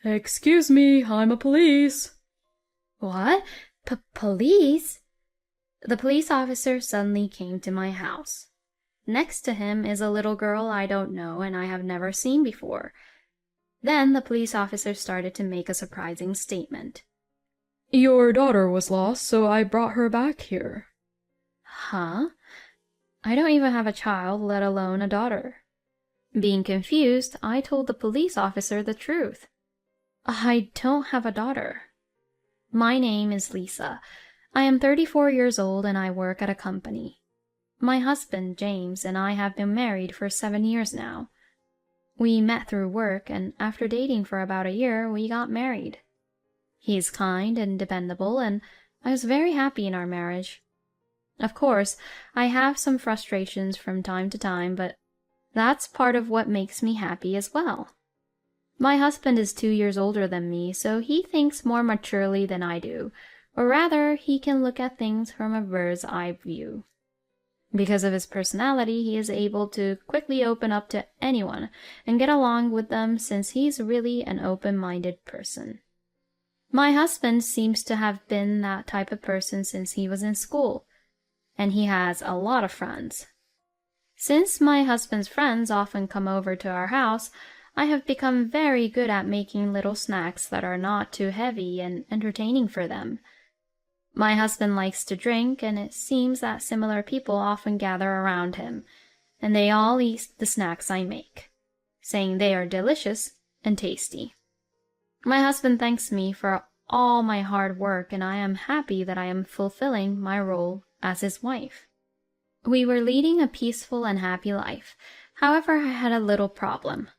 Excuse me, I'm a police. What? Police? The police officer suddenly came to my house. Next to him is a little girl I don't know and I have never seen before. Then the police officer started to make a surprising statement. Your daughter was lost, so I brought her back here. Huh? I don't even have a child, let alone a daughter. Being confused, I told the police officer the truth. I don't have a daughter. My name is Lisa. I am 34 years old and I work at a company. My husband, James, and I have been married for 7 years now. We met through work, and after dating for about a year, we got married. He is kind and dependable, and I was very happy in our marriage. Of course, I have some frustrations from time to time, but that's part of what makes me happy as well. My husband is 2 years older than me, so he thinks more maturely than I do, or rather, he can look at things from a bird's eye view. Because of his personality, he is able to quickly open up to anyone and get along with them since he's really an open-minded person. My husband seems to have been that type of person since he was in school, and he has a lot of friends. Since my husband's friends often come over to our house, I have become very good at making little snacks that are not too heavy and entertaining for them. My husband likes to drink, and it seems that similar people often gather around him, and they all eat the snacks I make, saying they are delicious and tasty. My husband thanks me for all my hard work, and I am happy that I am fulfilling my role as his wife. We were leading a peaceful and happy life. However, I had a little problem.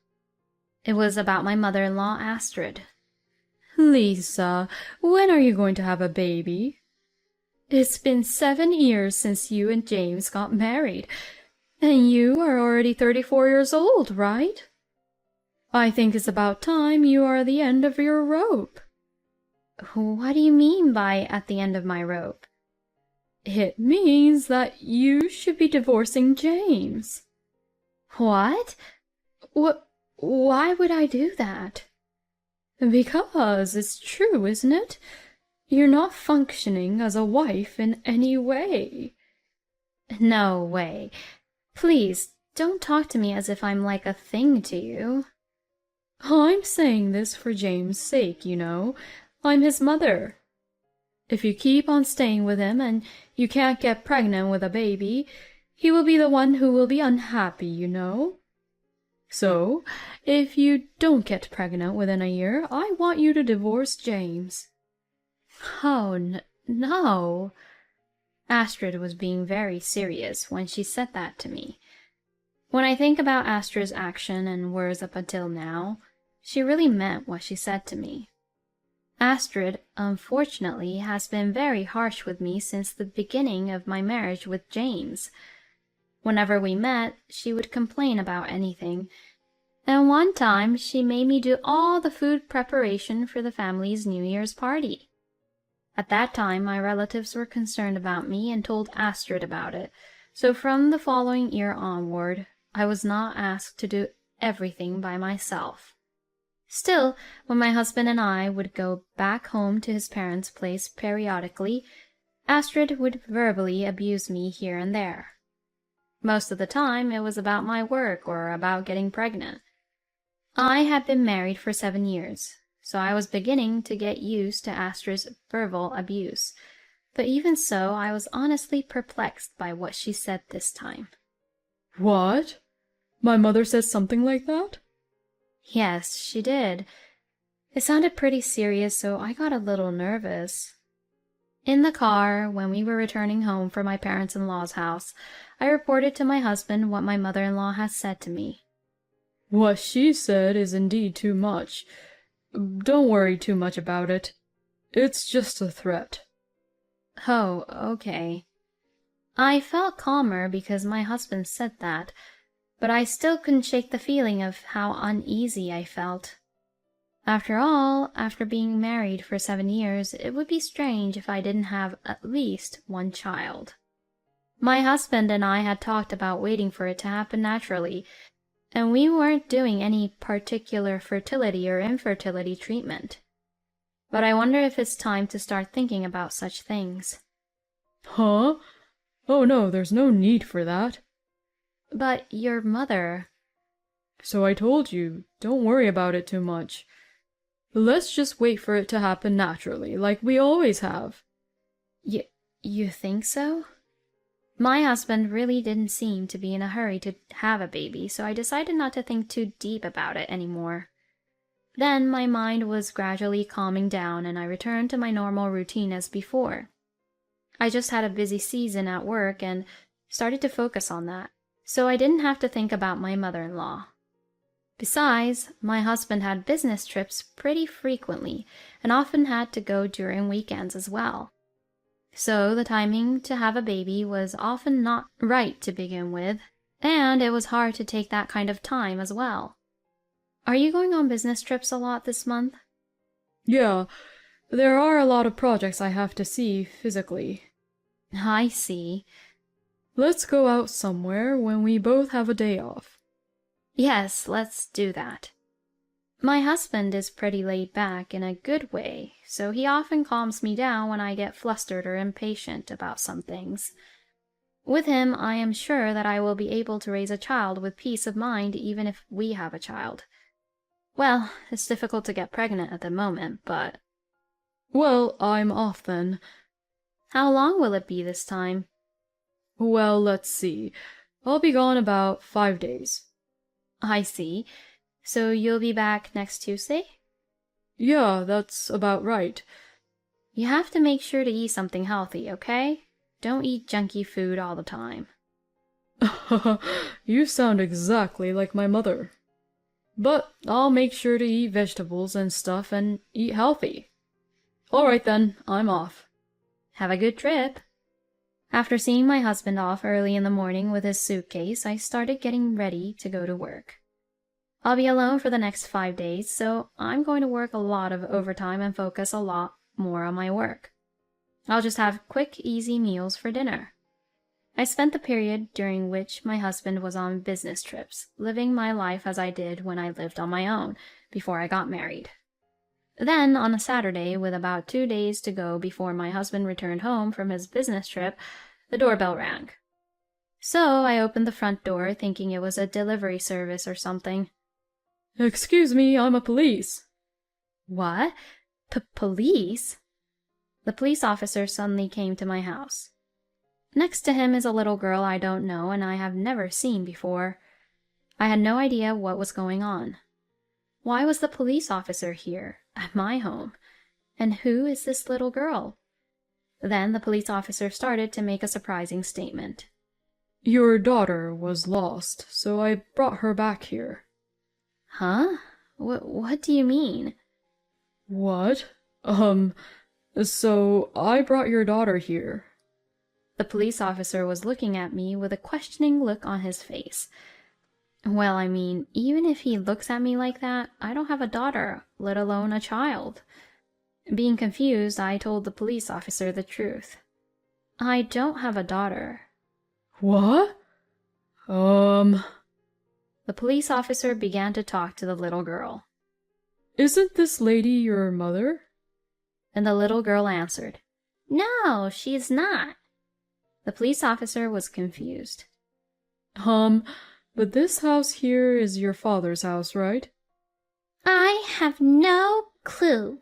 It was about my mother-in-law, Astrid. Lisa, when are you going to have a baby? It's been 7 years since you and James got married, and you are already 34 years old, right? I think it's about time you are at the end of your rope. What do you mean by at the end of my rope? It means that you should be divorcing James. What? Why would I do that? Because it's true, isn't it? You're not functioning as a wife in any way. No way. Please, don't talk to me as if I'm like a thing to you. I'm saying this for James' sake, you know. I'm his mother. If you keep on staying with him and you can't get pregnant with a baby, he will be the one who will be unhappy, you know. So, if you don't get pregnant within a year, I want you to divorce James. Oh, no. Astrid was being very serious when she said that to me. When I think about Astrid's action and words up until now, she really meant what she said to me. Astrid, unfortunately, has been very harsh with me since the beginning of my marriage with James. Whenever we met, she would complain about anything, and one time she made me do all the food preparation for the family's New Year's party. At that time, my relatives were concerned about me and told Astrid about it, so from the following year onward, I was not asked to do everything by myself. Still, when my husband and I would go back home to his parents' place periodically, Astrid would verbally abuse me here and there. Most of the time, it was about my work or about getting pregnant. I had been married for 7 years, so I was beginning to get used to Astrid's verbal abuse, but even so, I was honestly perplexed by what she said this time. What? My mother says something like that? Yes, she did. It sounded pretty serious, so I got a little nervous. In the car, when we were returning home from my parents-in-law's house, I reported to my husband what my mother-in-law had said to me. What she said is indeed too much. Don't worry too much about it. It's just a threat. Oh, okay. I felt calmer because my husband said that, but I still couldn't shake the feeling of how uneasy I felt. After all, after being married for 7 years, it would be strange if I didn't have at least one child. My husband and I had talked about waiting for it to happen naturally, And we weren't doing any particular fertility or infertility treatment. But I wonder if it's time to start thinking about such things. Huh? Oh no, there's no need for that. But your mother... So I told you, don't worry about it too much. Let's just wait for it to happen naturally, like we always have. You think so? My husband really didn't seem to be in a hurry to have a baby, so I decided not to think too deep about it anymore. Then my mind was gradually calming down and I returned to my normal routine as before. I just had a busy season at work and started to focus on that, so I didn't have to think about my mother-in-law. Besides, my husband had business trips pretty frequently and often had to go during weekends as well. So the timing to have a baby was often not right to begin with, and it was hard to take that kind of time as well. Are you going on business trips a lot this month? Yeah, there are a lot of projects I have to see physically. I see. Let's go out somewhere when we both have a day off. Yes, let's do that. My husband is pretty laid back in a good way, so he often calms me down when I get flustered or impatient about some things. With him, I am sure that I will be able to raise a child with peace of mind even if we have a child. Well, it's difficult to get pregnant at the moment, but... Well, I'm off then. How long will it be this time? Well, let's see. I'll be gone about 5 days. I see. So you'll be back next Tuesday? Yeah, that's about right. You have to make sure to eat something healthy, okay? Don't eat junky food all the time. You sound exactly like my mother. But I'll make sure to eat vegetables and stuff and eat healthy. All right then, I'm off. Have a good trip. After seeing my husband off early in the morning with his suitcase, I started getting ready to go to work. I'll be alone for the next 5 days, so I'm going to work a lot of overtime and focus a lot more on my work. I'll just have quick, easy meals for dinner. I spent the period during which my husband was on business trips, living my life as I did when I lived on my own, before I got married. Then, on a Saturday, with about 2 days to go before my husband returned home from his business trip, the doorbell rang. So I opened the front door, thinking it was a delivery service or something. Excuse me, I'm a police. What? Police? The police officer suddenly came to my house. Next to him is a little girl I don't know and I have never seen before. I had no idea what was going on. Why was the police officer here, at my home? And who is this little girl? Then the police officer started to make a surprising statement. Your daughter was lost, so I brought her back here. Huh? What do you mean? What? So I brought your daughter here. The police officer was looking at me with a questioning look on his face. Well, I mean, even if he looks at me like that, I don't have a daughter, let alone a child. Being confused, I told the police officer the truth. I don't have a daughter. What? The police officer began to talk to the little girl. Isn't this lady your mother? And the little girl answered, No, she is not. The police officer was confused. But this house here is your father's house, right? I have no clue.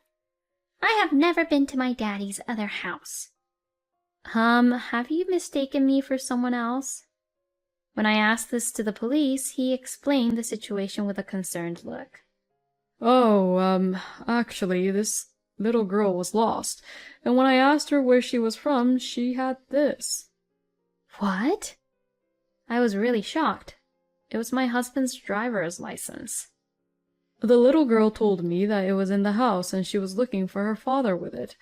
I have never been to my daddy's other house. Have you mistaken me for someone else? When I asked this to the police, he explained the situation with a concerned look. Oh, actually, this little girl was lost, and when I asked her where she was from, she had this. What? I was really shocked. It was my husband's driver's license. The little girl told me that it was in the house and she was looking for her father with it.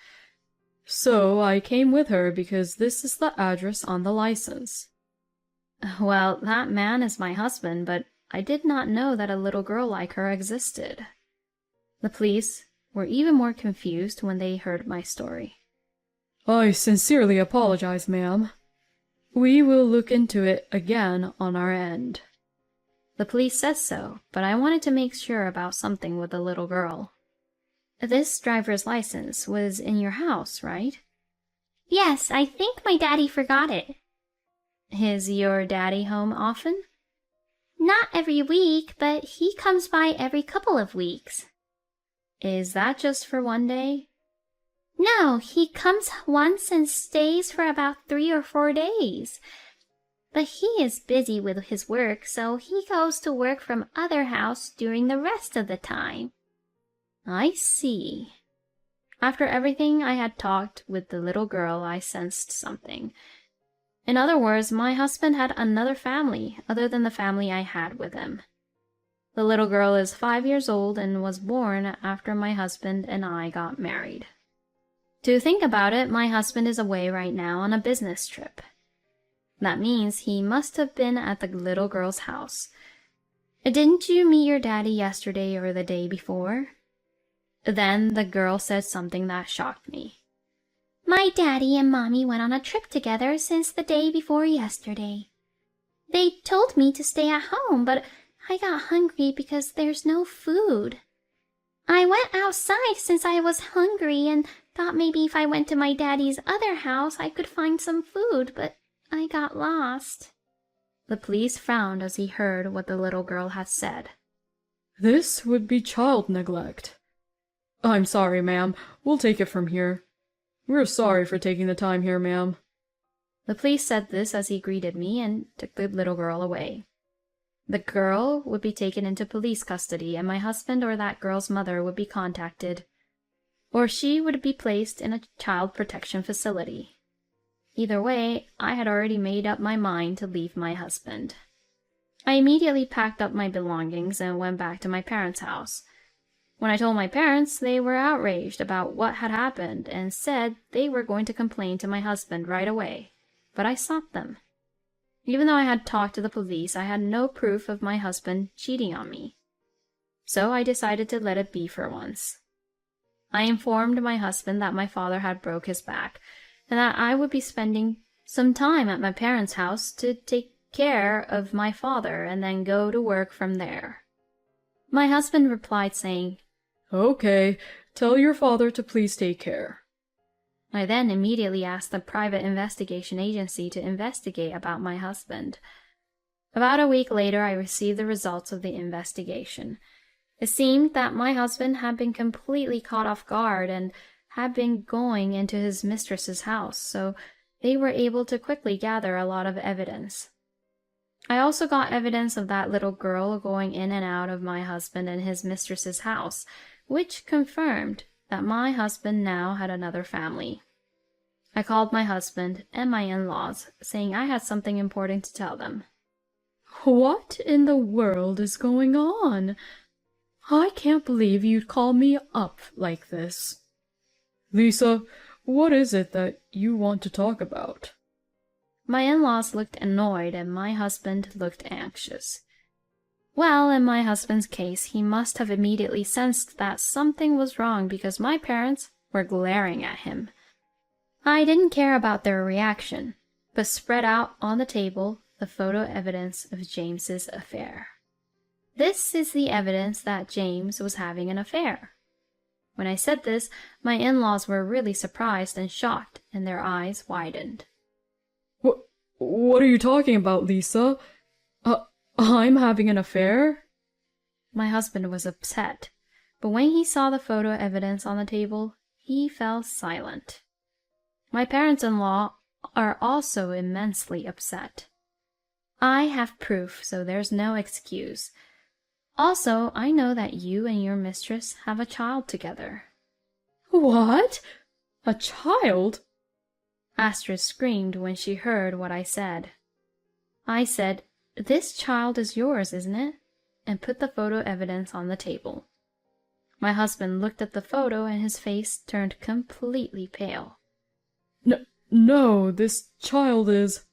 So I came with her because this is the address on the license. Well, that man is my husband, but I did not know that a little girl like her existed. The police were even more confused when they heard my story. I sincerely apologize, ma'am. We will look into it again on our end. The police says so, but I wanted to make sure about something with the little girl. This driver's license was in your house, right? Yes, I think my daddy forgot it. Is your daddy home often? Not every week, but he comes by every couple of weeks. Is that just for one day? No, he comes once and stays for about 3 or 4 days. But he is busy with his work, so he goes to work from other house during the rest of the time. I see. After everything I had talked with the little girl, I sensed something. In other words, my husband had another family other than the family I had with him. The little girl is 5 years old and was born after my husband and I got married. To think about it, my husband is away right now on a business trip. That means he must have been at the little girl's house. Didn't you meet your daddy yesterday or the day before? Then the girl said something that shocked me. My daddy and mommy went on a trip together since the day before yesterday. They told me to stay at home, but I got hungry because there's no food. I went outside since I was hungry and thought maybe if I went to my daddy's other house I could find some food, but I got lost. The police frowned as he heard what the little girl had said. This would be child neglect. I'm sorry, ma'am. We'll take it from here. We're sorry for taking the time here, ma'am. The police said this as he greeted me and took the little girl away. The girl would be taken into police custody, and my husband or that girl's mother would be contacted, or she would be placed in a child protection facility. Either way, I had already made up my mind to leave my husband. I immediately packed up my belongings and went back to my parents' house. When I told my parents, they were outraged about what had happened and said they were going to complain to my husband right away, but I stopped them. Even though I had talked to the police, I had no proof of my husband cheating on me. So I decided to let it be for once. I informed my husband that my father had broke his back, and that I would be spending some time at my parents' house to take care of my father and then go to work from there. My husband replied saying, Okay, tell your father to please take care. I then immediately asked the private investigation agency to investigate about my husband. About a week later, I received the results of the investigation. It seemed that my husband had been completely caught off guard and had been going into his mistress's house, so they were able to quickly gather a lot of evidence. I also got evidence of that little girl going in and out of my husband and his mistress's house, which confirmed that my husband now had another family. I called my husband and my in-laws, saying I had something important to tell them. What in the world is going on? I can't believe you'd call me up like this. Lisa, what is it that you want to talk about? My in-laws looked annoyed and my husband looked anxious. Well, in my husband's case, he must have immediately sensed that something was wrong because my parents were glaring at him. I didn't care about their reaction, but spread out on the table the photo evidence of James's affair. This is the evidence that James was having an affair. When I said this, my in-laws were really surprised and shocked, and their eyes widened. What are you talking about, Lisa? I'm having an affair? My husband was upset, but when he saw the photo evidence on the table, he fell silent. My parents-in-law are also immensely upset. I have proof, so there's no excuse. Also, I know that you and your mistress have a child together. What? A child? Astrid screamed when she heard what I said. I said, "This child is yours, isn't it?" and put the photo evidence on the table. My husband looked at the photo and his face turned completely pale. No, this child is...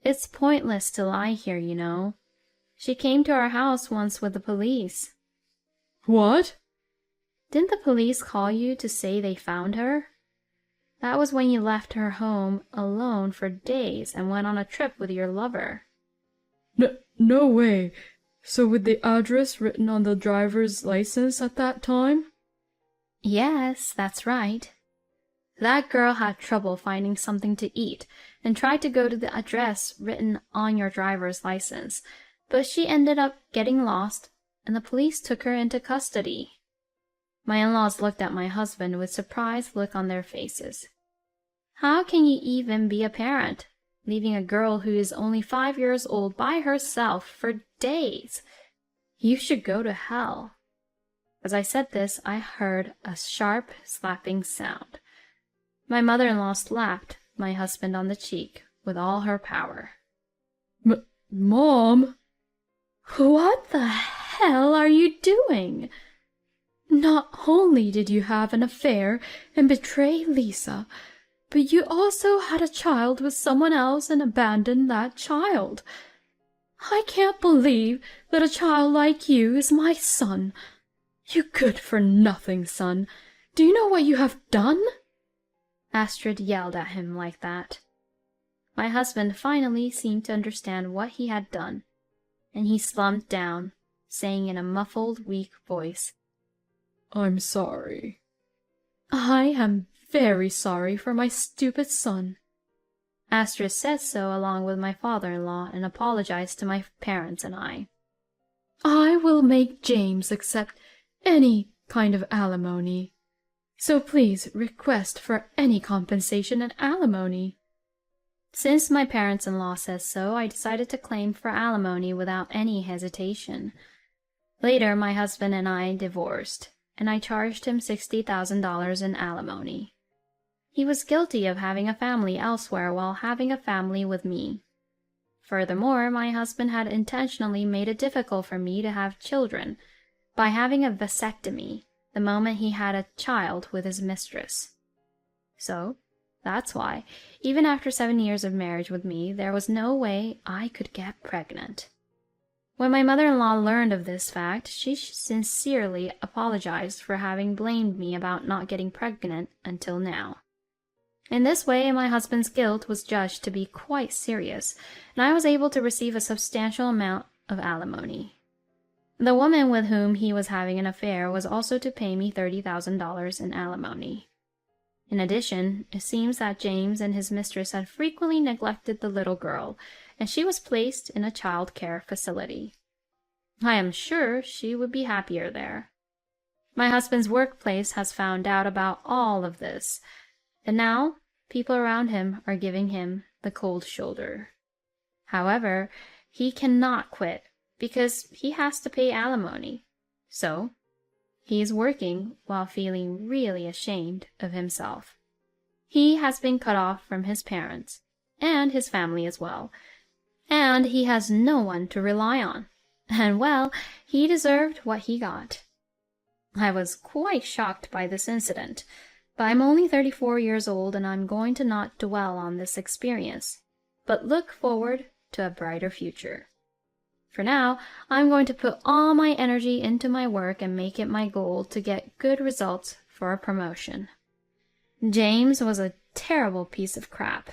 It's pointless to lie here, you know. She came to our house once with the police. What? Didn't the police call you to say they found her? That was when you left her home alone for days and went on a trip with your lover. No way. So with the address written on the driver's license at that time? Yes, that's right. That girl had trouble finding something to eat and tried to go to the address written on your driver's license, but she ended up getting lost and the police took her into custody. My in-laws looked at my husband with surprised look on their faces. How can you even be a parent, leaving a girl who is only 5 years old by herself for days? You should go to hell. As I said this, I heard a sharp slapping sound. My mother-in-law slapped my husband on the cheek with all her power. Mom? What the hell are you doing? Not only did you have an affair and betray Lisa, but you also had a child with someone else and abandoned that child. I can't believe that a child like you is my son. You good-for-nothing son. Do you know what you have done? Astrid yelled at him like that. My husband finally seemed to understand what he had done, and he slumped down, saying in a muffled, weak voice, I'm sorry. I am very sorry for my stupid son. Astrid said so along with my father-in-law and apologized to my parents and I. I will make James accept any kind of alimony. So please request for any compensation and alimony. Since my parents-in-law says so, I decided to claim for alimony without any hesitation. Later, my husband and I divorced, and I charged him $60,000 in alimony. He was guilty of having a family elsewhere while having a family with me. Furthermore, my husband had intentionally made it difficult for me to have children by having a vasectomy the moment he had a child with his mistress. So, that's why, even after 7 years of marriage with me, there was no way I could get pregnant. When my mother-in-law learned of this fact, she sincerely apologized for having blamed me about not getting pregnant until now. In this way, my husband's guilt was judged to be quite serious, and I was able to receive a substantial amount of alimony. The woman with whom he was having an affair was also to pay me $30,000 in alimony. In addition, it seems that James and his mistress had frequently neglected the little girl, and she was placed in a child care facility. I am sure she would be happier there. My husband's workplace has found out about all of this, and now people around him are giving him the cold shoulder. However, he cannot quit because he has to pay alimony. So, he is working while feeling really ashamed of himself. He has been cut off from his parents, and his family as well, and he has no one to rely on. And well, he deserved what he got. I was quite shocked by this incident, but I'm only 34 years old and I'm going to not dwell on this experience, but look forward to a brighter future. For now, I'm going to put all my energy into my work and make it my goal to get good results for a promotion. James was a terrible piece of crap.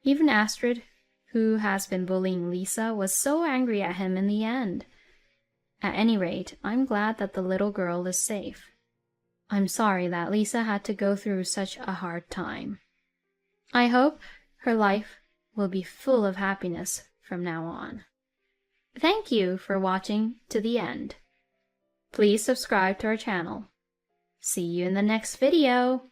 Even Astrid, who has been bullying Lisa, was so angry at him in the end. At any rate, I'm glad that the little girl is safe. I'm sorry that Lisa had to go through such a hard time. I hope her life will be full of happiness from now on. Thank you for watching to the end. Please subscribe to our channel. See you in the next video.